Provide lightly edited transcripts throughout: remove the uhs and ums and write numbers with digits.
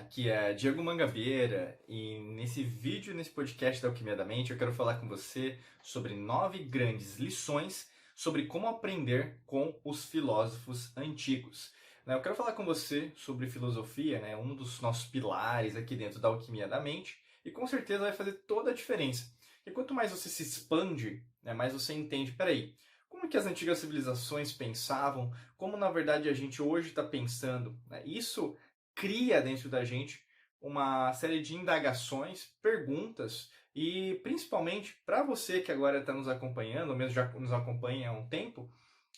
Aqui é Diego Mangabeira e nesse vídeo, nesse podcast da Alquimia da Mente, eu quero falar com você sobre 9 grandes lições sobre como aprender com os filósofos antigos. Eu quero falar com você sobre filosofia, um dos nossos pilares aqui dentro da Alquimia da Mente, e com certeza vai fazer toda a diferença. E quanto mais você se expande, mais você entende, peraí, como que as antigas civilizações pensavam, como na verdade a gente hoje está pensando. Isso cria dentro da gente uma série de indagações, perguntas e principalmente para você que agora está nos acompanhando, ou mesmo já nos acompanha há um tempo,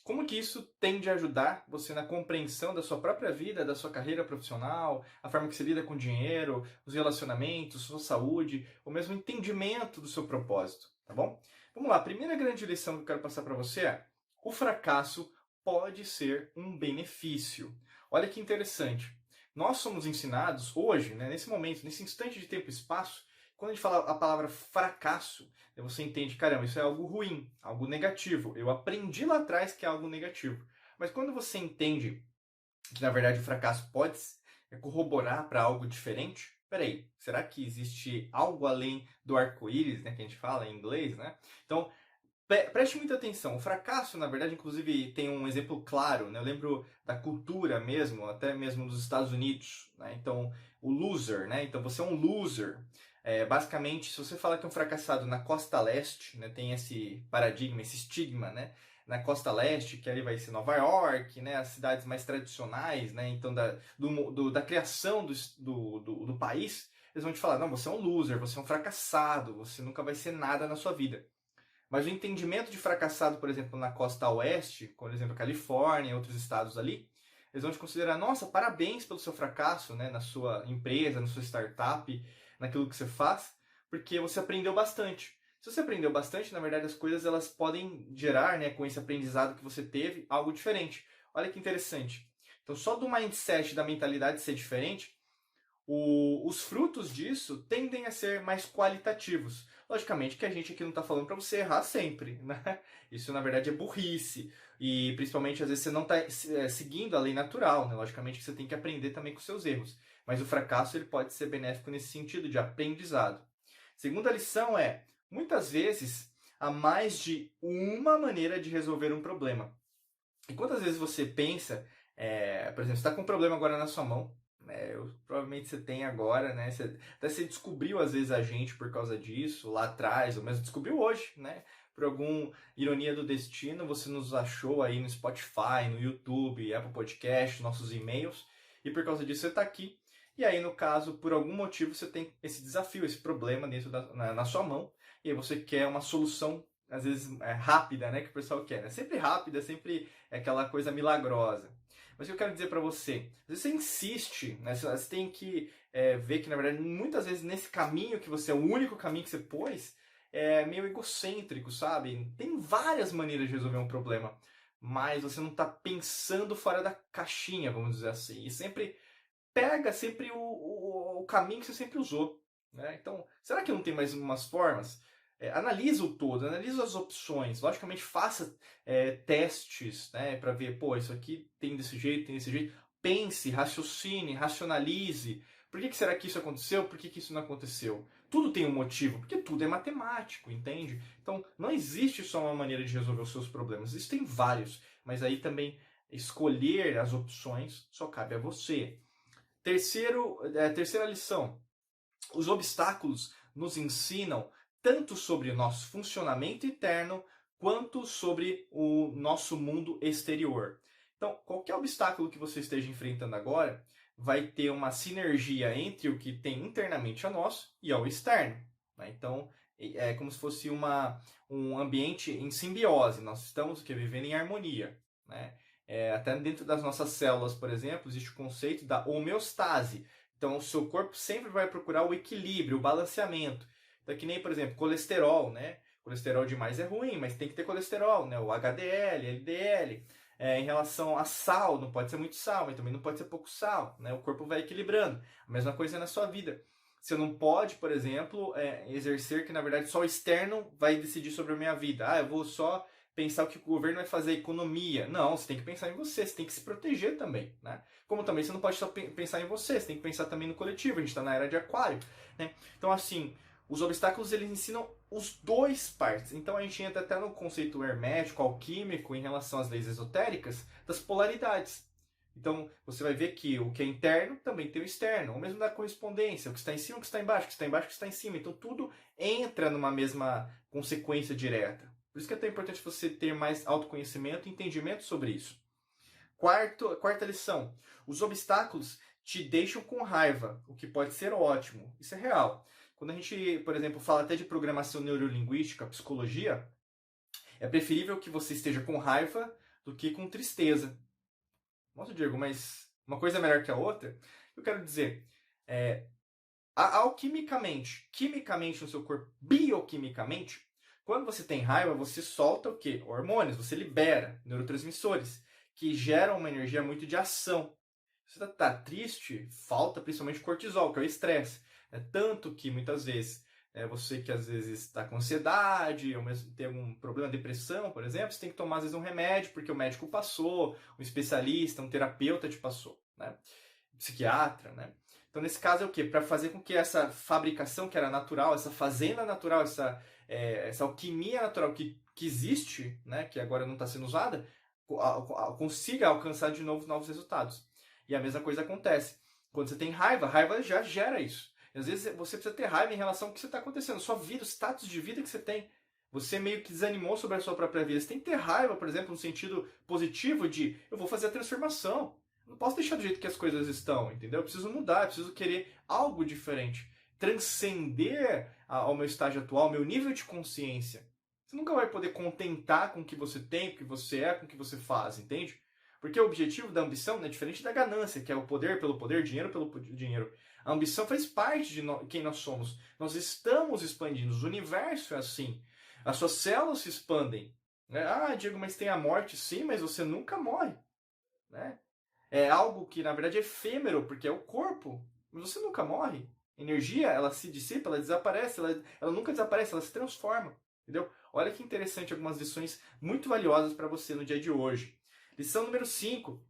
como que isso tende a ajudar você na compreensão da sua própria vida, da sua carreira profissional, a forma que você lida com o dinheiro, os relacionamentos, sua saúde, ou mesmo o entendimento do seu propósito, tá bom? Vamos lá, a primeira grande lição que eu quero passar para você é: o fracasso pode ser um benefício. Olha que interessante. Nós somos ensinados hoje, nesse momento, nesse instante de tempo e espaço, quando a gente fala a palavra fracasso, você entende, caramba, isso é algo ruim, algo negativo. Eu aprendi lá atrás que é algo negativo. Mas quando você entende que, na verdade, o fracasso pode corroborar para algo diferente, peraí, será que existe algo além do arco-íris, que a gente fala em inglês, Então, preste muita atenção. O fracasso, na verdade, inclusive, tem um exemplo claro. Eu lembro da cultura mesmo, até mesmo dos Estados Unidos. Então, o loser, Então, você é um loser. Basicamente, se você fala que é um fracassado na costa leste, tem esse paradigma, esse estigma, na costa leste, que ali vai ser Nova York, as cidades mais tradicionais, então da criação do país, eles vão te falar: não, você é um loser, você é um fracassado, você nunca vai ser nada na sua vida. Mas o entendimento de fracassado, por exemplo, na costa oeste, por exemplo, Califórnia e outros estados ali, eles vão te considerar: nossa, parabéns pelo seu fracasso, na sua empresa, na sua startup, naquilo que você faz, porque você aprendeu bastante. Se você aprendeu bastante, na verdade, as coisas elas podem gerar, com esse aprendizado que você teve, algo diferente. Olha que interessante. Então, só do mindset, da mentalidade ser diferente, os frutos disso tendem a ser mais qualitativos. Logicamente que a gente aqui não está falando para você errar sempre, Isso na verdade é burrice. E principalmente às vezes você não está seguindo a lei natural, Logicamente que você tem que aprender também com seus erros. Mas o fracasso ele pode ser benéfico nesse sentido de aprendizado. Segunda lição é: muitas vezes há mais de uma maneira de resolver um problema. E quantas vezes você pensa, por exemplo, você está com um problema agora na sua mão, provavelmente você tem agora, até você descobriu às vezes a gente por causa disso, lá atrás, ou mesmo descobriu hoje, por alguma ironia do destino, você nos achou aí no Spotify, no YouTube, Apple Podcast, nossos e-mails, e por causa disso você está aqui. E aí, no caso, por algum motivo, você tem esse desafio, esse problema dentro na sua mão, e aí você quer uma solução, às vezes, rápida, que o pessoal quer, Sempre rápida, sempre aquela coisa milagrosa. Mas o que eu quero dizer para você, às vezes você insiste, você tem que ver que, na verdade, muitas vezes nesse caminho que você é o único caminho que você pôs, é meio egocêntrico, sabe? Tem várias maneiras de resolver um problema, mas você não está pensando fora da caixinha, vamos dizer assim. E sempre pega sempre o caminho que você sempre usou. Então, será que não tem mais umas formas? Analisa o todo, analisa as opções. Logicamente, faça testes, para ver, pô, isso aqui tem desse jeito, tem desse jeito. Pense, raciocine, racionalize. Por que será que isso aconteceu? Por que isso não aconteceu? Tudo tem um motivo, porque tudo é matemático, entende? Então, não existe só uma maneira de resolver os seus problemas. Existem vários, mas aí também escolher as opções só cabe a você. Terceira lição: os obstáculos nos ensinam tanto sobre o nosso funcionamento interno quanto sobre o nosso mundo exterior. Então, qualquer obstáculo que você esteja enfrentando agora vai ter uma sinergia entre o que tem internamente a nós e ao externo. Então, é como se fosse um ambiente em simbiose. Nós estamos vivendo em harmonia. Até dentro das nossas células, por exemplo, existe o conceito da homeostase. Então, o seu corpo sempre vai procurar o equilíbrio, o balanceamento. Então, que nem, por exemplo, colesterol, Colesterol demais é ruim, mas tem que ter colesterol, o HDL, LDL. Em relação a sal, não pode ser muito sal, mas também não pode ser pouco sal, O corpo vai equilibrando. A mesma coisa na sua vida. Você não pode, por exemplo, exercer que, na verdade, só o externo vai decidir sobre a minha vida. Eu vou só pensar o que o governo vai fazer, a economia. Não, você tem que pensar em você, você tem que se proteger também, né? Como também você não pode só pensar em você, você tem que pensar também no coletivo, a gente está na era de aquário, né? Então, assim, os obstáculos, eles ensinam os dois partes. Então, a gente entra até no conceito hermético, alquímico, em relação às leis esotéricas, das polaridades. Então, você vai ver que o que é interno também tem o externo, ou mesmo da correspondência, o que está em cima, o que está embaixo, o que está embaixo, o que está em cima. Então, tudo entra numa mesma consequência direta. Por isso que é tão importante você ter mais autoconhecimento e entendimento sobre isso. Quarta lição. Os obstáculos te deixam com raiva, o que pode ser ótimo. Isso é real. Quando a gente, por exemplo, fala até de programação neurolinguística, psicologia, é preferível que você esteja com raiva do que com tristeza. Nossa, Diego, mas uma coisa é melhor que a outra? Eu quero dizer, alquimicamente, quimicamente no seu corpo, bioquimicamente, quando você tem raiva, você solta o quê? Hormônios, você libera neurotransmissores, que geram uma energia muito de ação. Se você está triste, falta principalmente cortisol, que é o estresse. É tanto que muitas vezes, você que às vezes está com ansiedade, ou mesmo tem algum problema, depressão, por exemplo, você tem que tomar às vezes um remédio, porque o médico passou, um especialista, um terapeuta te passou, né? Psiquiatra, né? Então, nesse caso, é o quê? Para fazer com que essa fabricação que era natural, essa fazenda natural, essa alquimia natural que existe, né, que agora não está sendo usada, consiga alcançar de novo novos resultados. E a mesma coisa acontece. Quando você tem raiva, raiva já gera isso. E às vezes você precisa ter raiva em relação ao que está acontecendo. Sua vida, o status de vida que você tem. Você meio que desanimou sobre a sua própria vida. Você tem que ter raiva, por exemplo, no sentido positivo de eu vou fazer a transformação. Não posso deixar do jeito que as coisas estão, entendeu? Eu preciso mudar, eu preciso querer algo diferente. Transcender ao meu estágio atual, ao meu nível de consciência. Você nunca vai poder contentar com o que você tem, com o que você é, com o que você faz, entende? Porque o objetivo da ambição é diferente da ganância, que é o poder pelo poder, dinheiro pelo dinheiro. A ambição faz parte de quem nós somos. Nós estamos expandindo. O universo é assim. As suas células se expandem. Ah, Diego, mas tem a morte. Sim, mas você nunca morre. Né? É algo que, na verdade, é efêmero, porque é o corpo. Mas você nunca morre. Energia, ela se dissipa, ela desaparece. Ela nunca desaparece, ela se transforma. Entendeu? Olha que interessante, algumas lições muito valiosas para você no dia de hoje. Lição número 5.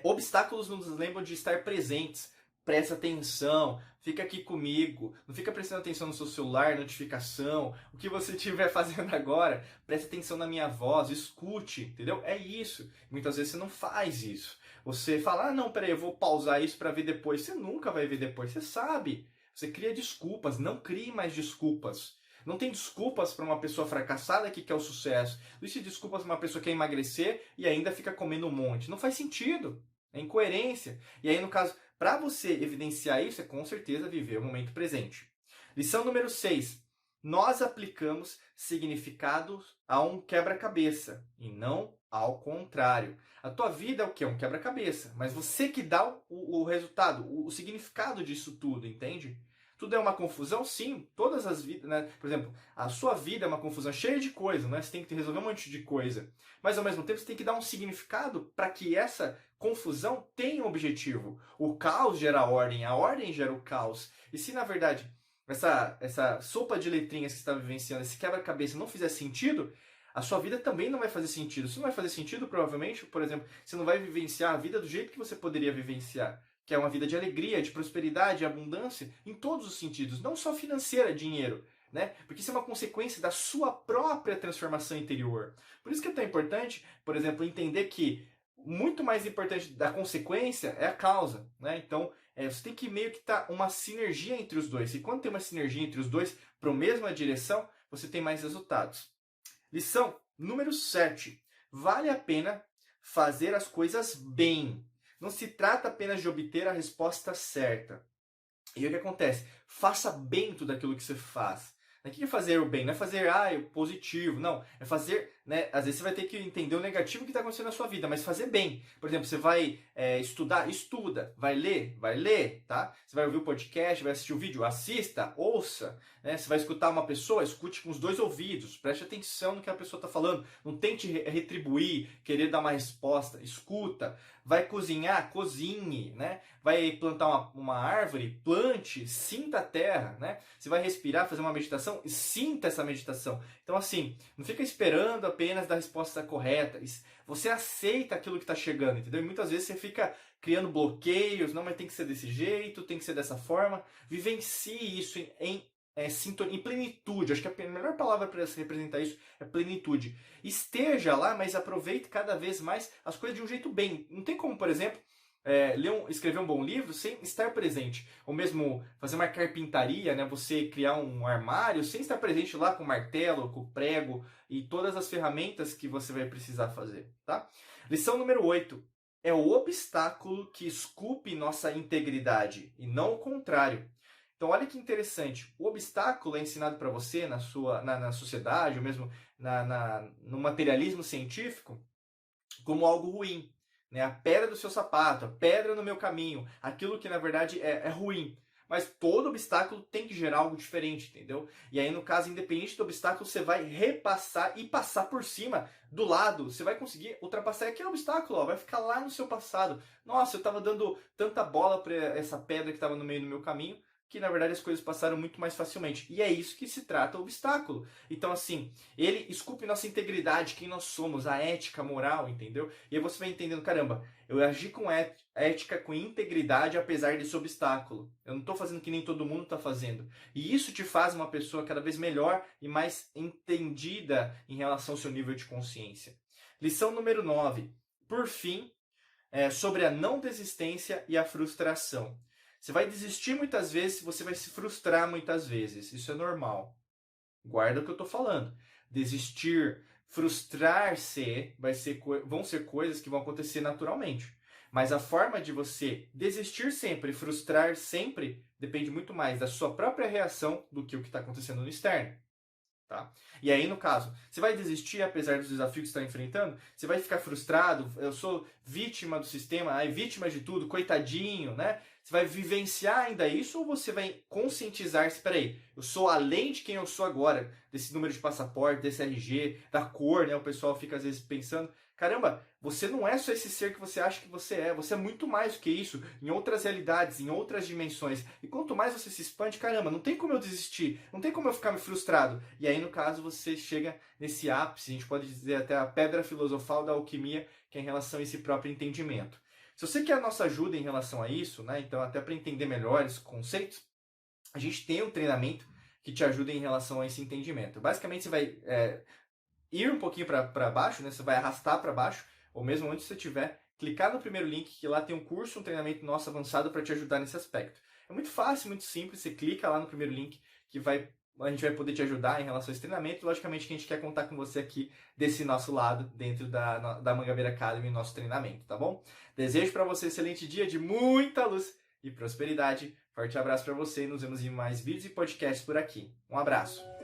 Obstáculos nos lembram de estar presentes. Presta atenção, fica aqui comigo. Não fica prestando atenção no seu celular, notificação. O que você estiver fazendo agora, presta atenção na minha voz, escute, entendeu? É isso. Muitas vezes você não faz isso. Você fala, ah, não, peraí, eu vou pausar isso para ver depois. Você nunca vai ver depois, você sabe. Você cria desculpas, não crie mais desculpas. Não tem desculpas para uma pessoa fracassada que quer o sucesso. Não existe desculpas para uma pessoa que quer emagrecer e ainda fica comendo um monte. Não faz sentido. É incoerência. E aí, no caso, para você evidenciar isso, é com certeza viver o momento presente. Lição número 6. Nós aplicamos significados a um quebra-cabeça e não ao contrário. A tua vida é o que? É um quebra-cabeça. Mas você que dá o resultado, o significado disso tudo, entende? Tudo é uma confusão? Sim, todas as vidas, né? Por exemplo, a sua vida é uma confusão cheia de coisa, né? Você tem que resolver um monte de coisa. Mas ao mesmo tempo você tem que dar um significado para que essa confusão tenha um objetivo. O caos gera a ordem gera o caos. E se na verdade essa sopa de letrinhas que você está vivenciando, esse quebra-cabeça não fizer sentido, a sua vida também não vai fazer sentido. Se não vai fazer sentido, provavelmente, por exemplo, você não vai vivenciar a vida do jeito que você poderia vivenciar. Que é uma vida de alegria, de prosperidade, de abundância, em todos os sentidos, não só financeira, dinheiro, né? Porque isso é uma consequência da sua própria transformação interior. Por isso que é tão importante, por exemplo, entender que muito mais importante da consequência é a causa, né? Então, você tem que meio que estar uma sinergia entre os dois. E quando tem uma sinergia entre os dois para a mesma direção, você tem mais resultados. Lição número 7. Vale a pena fazer as coisas bem. Não se trata apenas de obter a resposta certa. E o que acontece? Faça bem tudo aquilo que você faz. O que é fazer o bem? Não é fazer o positivo, não. É fazer, né? Às vezes você vai ter que entender o negativo que está acontecendo na sua vida, mas fazer bem. Por exemplo, você vai estudar, estuda. Vai ler, tá? Você vai ouvir o podcast, vai assistir o vídeo, assista, ouça. Né? Você vai escutar uma pessoa, escute com os dois ouvidos. Preste atenção no que a pessoa está falando. Não tente retribuir, querer dar uma resposta. Escuta. Vai cozinhar? Cozinhe, né? Vai plantar uma árvore? Plante, sinta a terra, né? Você vai respirar, fazer uma meditação? Sinta essa meditação. Então, assim, não fica esperando apenas da resposta correta. Você aceita aquilo que está chegando, entendeu? E muitas vezes você fica criando bloqueios, não, mas tem que ser desse jeito, tem que ser dessa forma. Vivencie isso em plenitude. Acho que a melhor palavra para representar isso é plenitude. Esteja lá, mas aproveite cada vez mais as coisas de um jeito bem. Não tem como, por exemplo, escrever um bom livro sem estar presente. Ou mesmo fazer uma carpintaria, né? Você criar um armário sem estar presente lá com o martelo, com o prego e todas as ferramentas que você vai precisar fazer. Tá? Lição número 8. É o obstáculo que esculpe nossa integridade e não o contrário. Então, olha que interessante. O obstáculo é ensinado para você na sociedade, ou mesmo no materialismo científico, como algo ruim. Né? A pedra do seu sapato, a pedra no meu caminho, aquilo que na verdade é ruim. Mas todo obstáculo tem que gerar algo diferente, entendeu? E aí, no caso, independente do obstáculo, você vai repassar e passar por cima, do lado. Você vai conseguir ultrapassar aquele obstáculo, ó, vai ficar lá no seu passado. Nossa, eu estava dando tanta bola para essa pedra que estava no meio do meu caminho, que na verdade as coisas passaram muito mais facilmente. E é isso que se trata o obstáculo. Então, assim, ele esculpe nossa integridade, quem nós somos, a ética, a moral, entendeu? E aí você vai entendendo, caramba, eu agi com ética, com integridade, apesar desse obstáculo. Eu não estou fazendo que nem todo mundo está fazendo. E isso te faz uma pessoa cada vez melhor e mais entendida em relação ao seu nível de consciência. Lição número 9. Por fim, sobre a não desistência e a frustração. Você vai desistir muitas vezes, você vai se frustrar muitas vezes. Isso é normal. Guarda o que eu estou falando. Desistir, frustrar-se, vão ser coisas que vão acontecer naturalmente. Mas a forma de você desistir sempre, frustrar sempre, depende muito mais da sua própria reação do que o que está acontecendo no externo. Tá? E aí, no caso, você vai desistir apesar dos desafios que você está enfrentando? Você vai ficar frustrado? Eu sou vítima do sistema, vítima de tudo, coitadinho, né? Você vai vivenciar ainda isso ou você vai conscientizar, espera aí, eu sou além de quem eu sou agora, desse número de passaporte, desse RG, da cor, né? O pessoal fica às vezes pensando, caramba, você não é só esse ser que você acha que você é muito mais do que isso, em outras realidades, em outras dimensões. E quanto mais você se expande, caramba, não tem como eu desistir, não tem como eu ficar me frustrado. E aí, no caso, você chega nesse ápice, a gente pode dizer até a pedra filosofal da alquimia, que é em relação a esse próprio entendimento. Se você quer a nossa ajuda em relação a isso, né, então até para entender melhor esses conceitos, a gente tem um treinamento que te ajuda em relação a esse entendimento. Basicamente, você vai ir um pouquinho para baixo, né, você vai arrastar para baixo, ou mesmo onde você estiver, clicar no primeiro link, que lá tem um curso, um treinamento nosso avançado para te ajudar nesse aspecto. É muito fácil, muito simples, você clica lá no primeiro link, que a gente vai poder te ajudar em relação a esse treinamento. Logicamente que a gente quer contar com você aqui desse nosso lado, dentro da Mangabeira Academy, nosso treinamento, tá bom? Desejo para você um excelente dia de muita luz e prosperidade. Forte abraço para você e nos vemos em mais vídeos e podcasts por aqui. Um abraço!